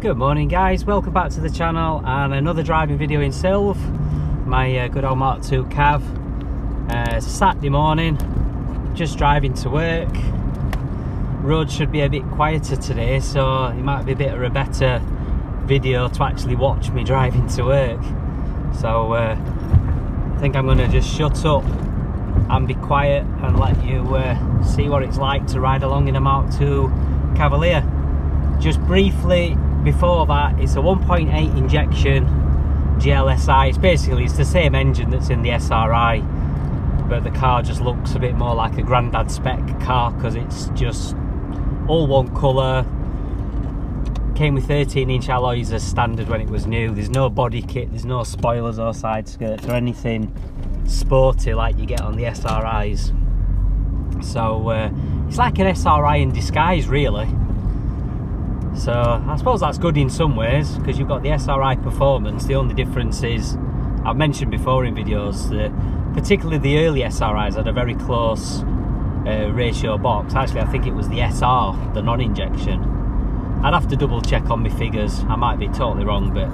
Good morning guys, welcome back to the channel and another driving video in Silv, my good old Mark 2 Cav. It's a Saturday morning, just driving to work. Road should be a bit quieter today, so it might be a bit of a better video to actually watch me driving to work. So I think I'm going to just shut up and be quiet and let you see what it's like to ride along in a Mark 2 Cavalier. Just briefly before that, it's a 1.8 injection GLSi. It's the same engine that's in the SRI, but the car just looks a bit more like a granddad spec car because it's just all one colour. Came with 13-inch alloys as standard when it was new. There's no body kit, there's no spoilers or side skirts or anything sporty like you get on the SRIs. So it's like an SRI in disguise really. So I suppose that's good in some ways because you've got the SRI performance. The only difference is, I've mentioned before in videos, particularly the early SRIs had a very close ratio box. Actually I think it was the SR, the non-injection. I'd have to double check on my figures, I might be totally wrong, but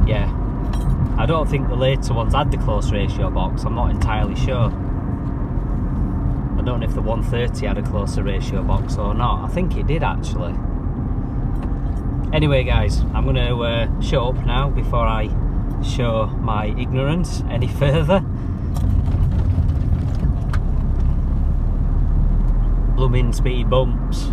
yeah, I don't think the later ones had the close ratio box, I'm not entirely sure. I don't know if the 130 had a closer ratio box or not. I think it did actually. Anyway guys, I'm going to shut up now before I show my ignorance any further. Blooming speed bumps.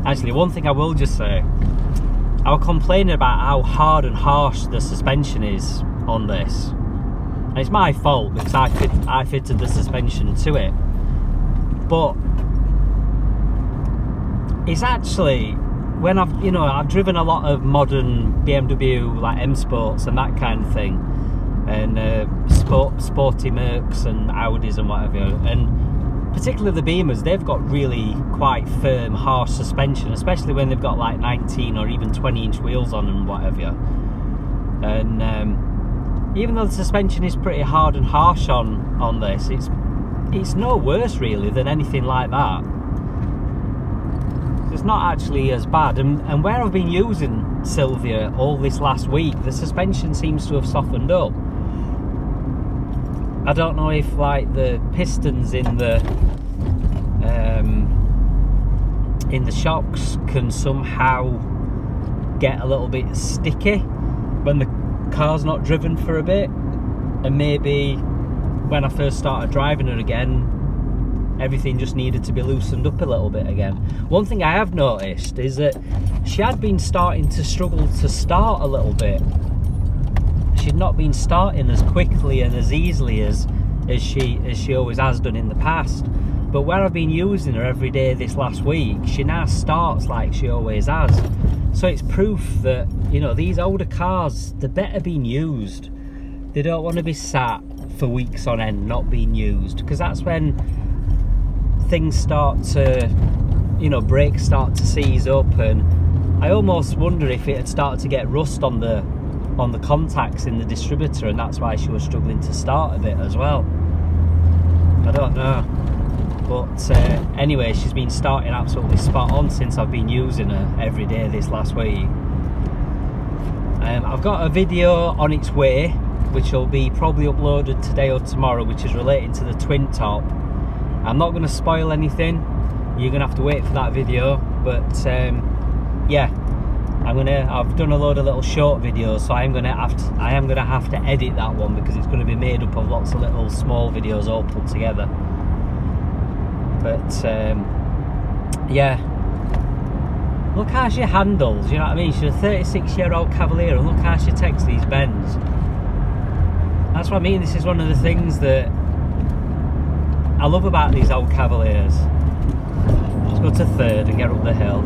Actually, one thing I will just say, I was complaining about how hard and harsh the suspension is on this. And it's my fault because I fitted the suspension to it. But it's actually, when I've driven a lot of modern BMW like M Sports and that kind of thing, and sporty Mercs and Audis and whatever, and particularly the Beamers, they've got really quite firm, harsh suspension, especially when they've got like 19 or even 20-inch wheels on and whatever. And even though the suspension is pretty hard and harsh on this, it's no worse really than anything like that. It's not actually as bad, and where I've been using Silvia all this last week, the suspension seems to have softened up. I don't know if like the pistons in the shocks can somehow get a little bit sticky when the car's not driven for a bit, and maybe when I first started driving her again, everything just needed to be loosened up a little bit again. One thing I have noticed is that she had been starting to struggle to start a little bit. She'd not been starting as quickly and as easily as she always has done in the past. But where I've been using her every day this last week, she now starts like she always has. So it's proof that, you know, these older cars, they're better being used. They don't want to be sat for weeks on end not being used, because that's when things start to, you know, brakes start to seize up, and I almost wonder if it had started to get rust on the contacts in the distributor, and that's why she was struggling to start a bit as well. I don't know, but anyway, she's been starting absolutely spot on since I've been using her every day this last week. I've got a video on its way which will be probably uploaded today or tomorrow, which is relating to the twin top. I'm not going to spoil anything, you're going to have to wait for that video, but yeah, I've done a load of little short videos, so I am going to have to edit that one because it's going to be made up of lots of little small videos all put together. But yeah, look how she handles, you know what I mean? She's a 36-year-old Cavalier, and look how she takes these bends. That's what I mean, this is one of the things that I love about these old Cavaliers. Let's go to third and get up the hill.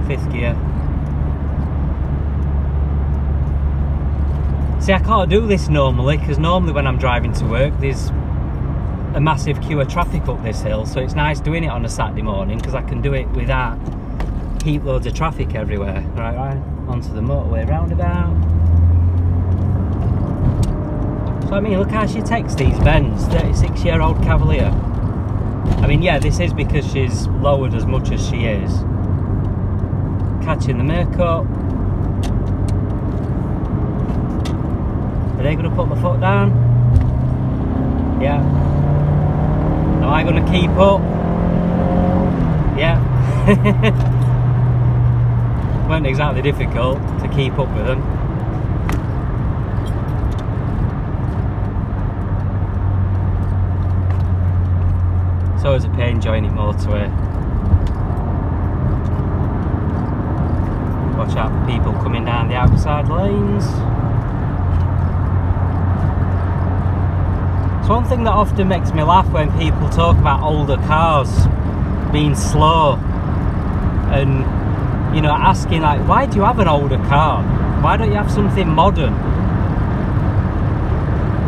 Fifth gear. See, I can't do this normally, because normally when I'm driving to work there's a massive queue of traffic up this hill, so it's nice doing it on a Saturday morning because I can do it without heap loads of traffic everywhere. Right, onto the motorway roundabout. So I mean, look how she takes these bends. 36-year-old Cavalier. I mean, yeah, this is because she's lowered as much as she is. Catching the mk2. Are they going to put the foot down? Yeah. Am I going to keep up? Yeah. Weren't exactly difficult to keep up with them. It's always a pain joining motorway. Watch out for people coming down the outside lanes. It's one thing that often makes me laugh when people talk about older cars being slow and, you know, asking like, why do you have an older car? Why don't you have something modern?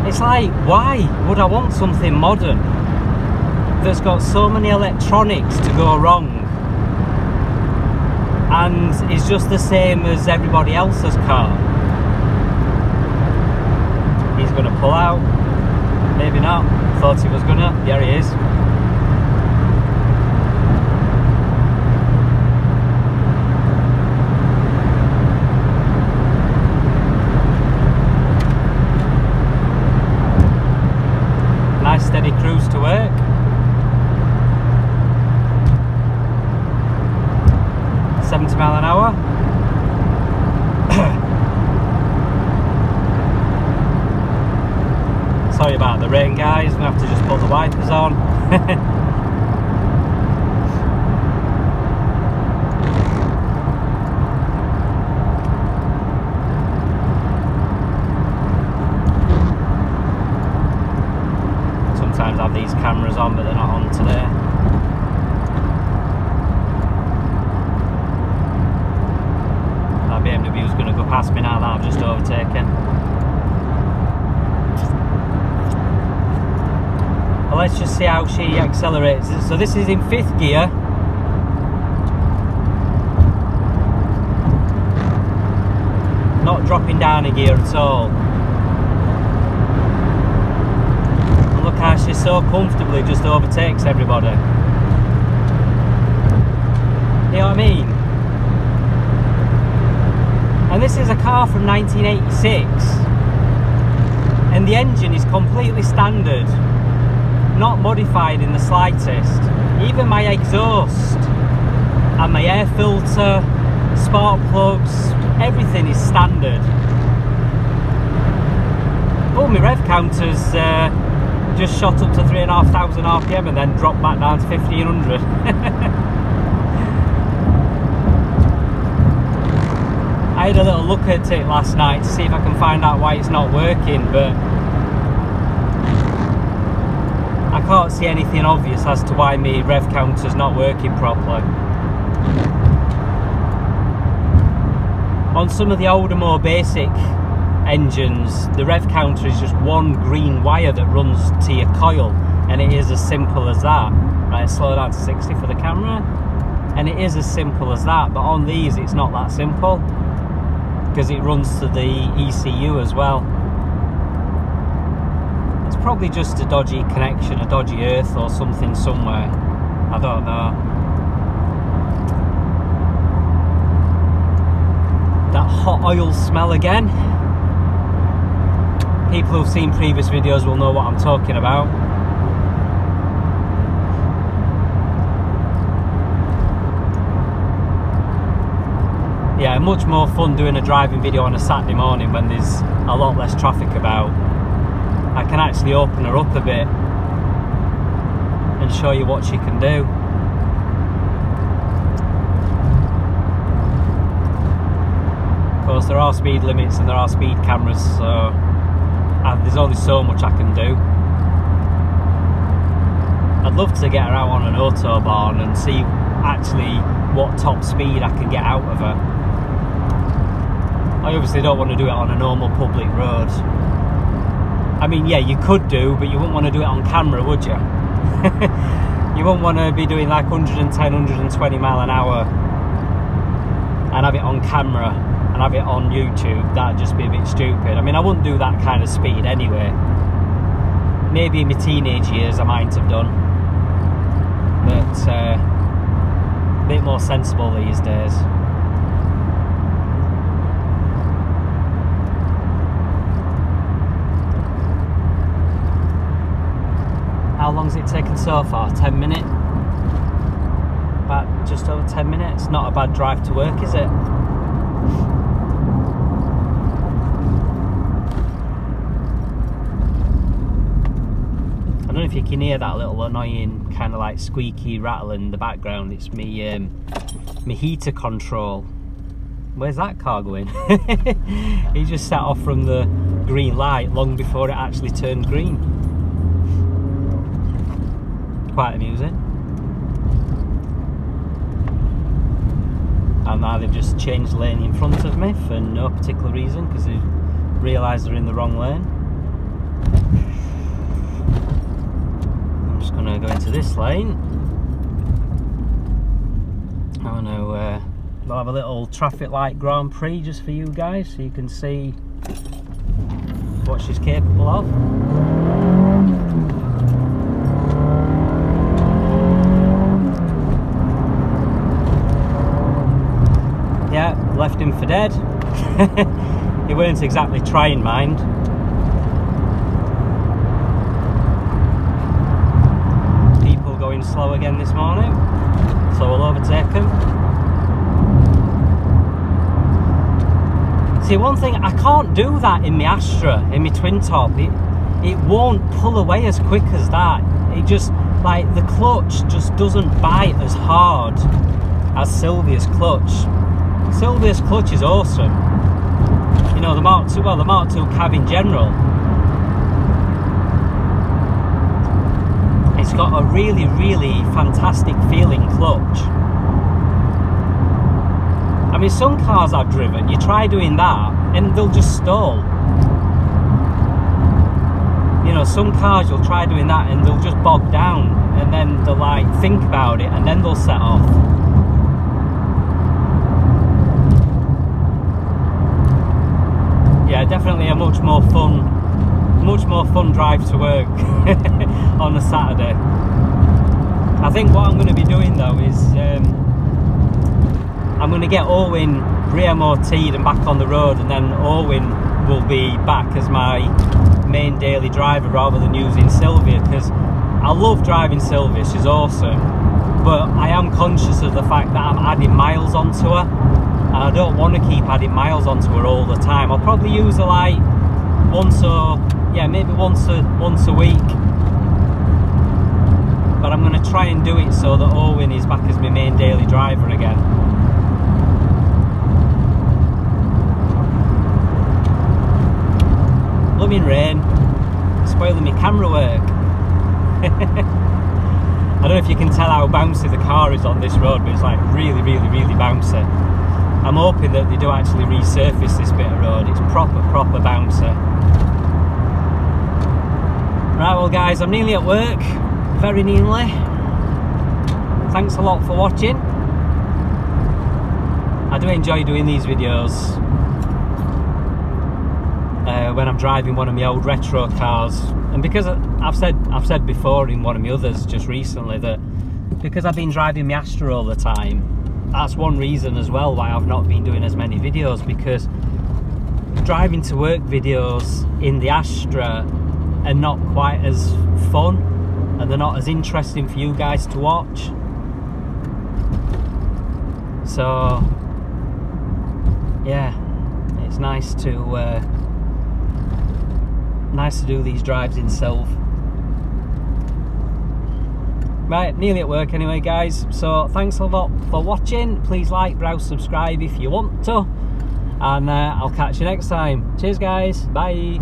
It's like, why would I want something modern that's got so many electronics to go wrong and is just the same as everybody else's car? He's going to pull out. Maybe not. Thought he was gonna. There he is. Nice steady cruise to work. £70 an hour. Sorry about the rain, guys. I'm going to have to just put the wipers on. Sometimes I have these cameras on, but they're not on today. That BMW is going to go past me now that I've just overtaken. Well, let's just see how she accelerates. So this is in 5th gear. Not dropping down a gear at all. And look how she so comfortably just overtakes everybody. You know what I mean? And this is a car from 1986. And the engine is completely standard. Not modified in the slightest. Even my exhaust and my air filter, spark plugs, everything is standard. Oh, my rev counter's just shot up to 3,500 RPM and then dropped back down to 1,500. I had a little look at it last night to see if I can find out why it's not working, but I can't see anything obvious as to why my rev counter's not working properly. On some of the older, more basic engines, the rev counter is just one green wire that runs to your coil, and it is as simple as that. Right, slow down to 60 for the camera, and it is as simple as that. But on these, it's not that simple because it runs to the ECU as well. It's probably just a dodgy connection, a dodgy earth or something somewhere. I don't know. That hot oil smell again. People who've seen previous videos will know what I'm talking about. Yeah, much more fun doing a driving video on a Saturday morning when there's a lot less traffic about. I can actually open her up a bit and show you what she can do. Of course, there are speed limits and there are speed cameras, so there's only so much I can do. I'd love to get her out on an autobahn and see actually what top speed I can get out of her. I obviously don't want to do it on a normal public road. I mean, yeah, you could do, but you wouldn't want to do it on camera, would you? You wouldn't want to be doing like 110, 120 mile an hour and have it on camera and have it on YouTube. That'd just be a bit stupid. I mean, I wouldn't do that kind of speed anyway. maybe in my teenage years I might have done, but a bit more sensible these days. How long's it taken so far? 10 minutes? About just over 10 minutes. Not a bad drive to work, is it? I don't know if you can hear that little annoying kind of like squeaky rattle in the background. It's me, my heater control. Where's that car going? He just set off from the green light long before it actually turned green. Quite amusing. And now they've just changed lane in front of me for no particular reason, because they've realised they're in the wrong lane. I'm just going to go into this lane. I'm going to we'll have a little traffic light Grand Prix just for you guys, so you can see what she's capable of. Yeah, left him for dead. He weren't exactly trying, mind. People going slow again this morning, so we'll overtake him. See, one thing, I can't do that in my Astra, in my twin top. It won't pull away as quick as that. It just, like, the clutch just doesn't bite as hard as Silvia's clutch. Silvia's clutch is awesome. You know, the Mark II, well, the Mark II Cav in general. It's got a really, really fantastic feeling clutch. I mean, some cars I've driven, you try doing that and they'll just stall. You know, some cars you'll try doing that and they'll just bog down, and then they'll like think about it and then they'll set off. Yeah, definitely a much more fun drive to work on a Saturday. I think what I'm going to be doing though is I'm going to get Orwin re-MOT'd and back on the road, and then Orwin will be back as my main daily driver rather than using Silvia, because I love driving Silvia, she's awesome, but I am conscious of the fact that I'm adding miles onto her. And I don't want to keep adding miles onto her all the time. I'll probably use her like once a week. But I'm going to try and do it so that Orwin is back as my main daily driver again. Blooming rain, spoiling my camera work. I don't know if you can tell how bouncy the car is on this road, but it's like really, really, really bouncy. I'm hoping that they do actually resurface this bit of road. It's proper bouncer. Right, well guys, I'm nearly at work. Very nearly. Thanks a lot for watching. I do enjoy doing these videos when I'm driving one of my old retro cars. And because I've said before in one of my others just recently that because I've been driving my Astra all the time, that's one reason as well why I've not been doing as many videos, because driving to work videos in the Astra are not quite as fun and they're not as interesting for you guys to watch. So yeah, it's nice to do these drives in Silv. Right, nearly at work anyway guys, so thanks a lot for watching. Please like, browse, subscribe if you want to, and I'll catch you next time. Cheers guys, bye.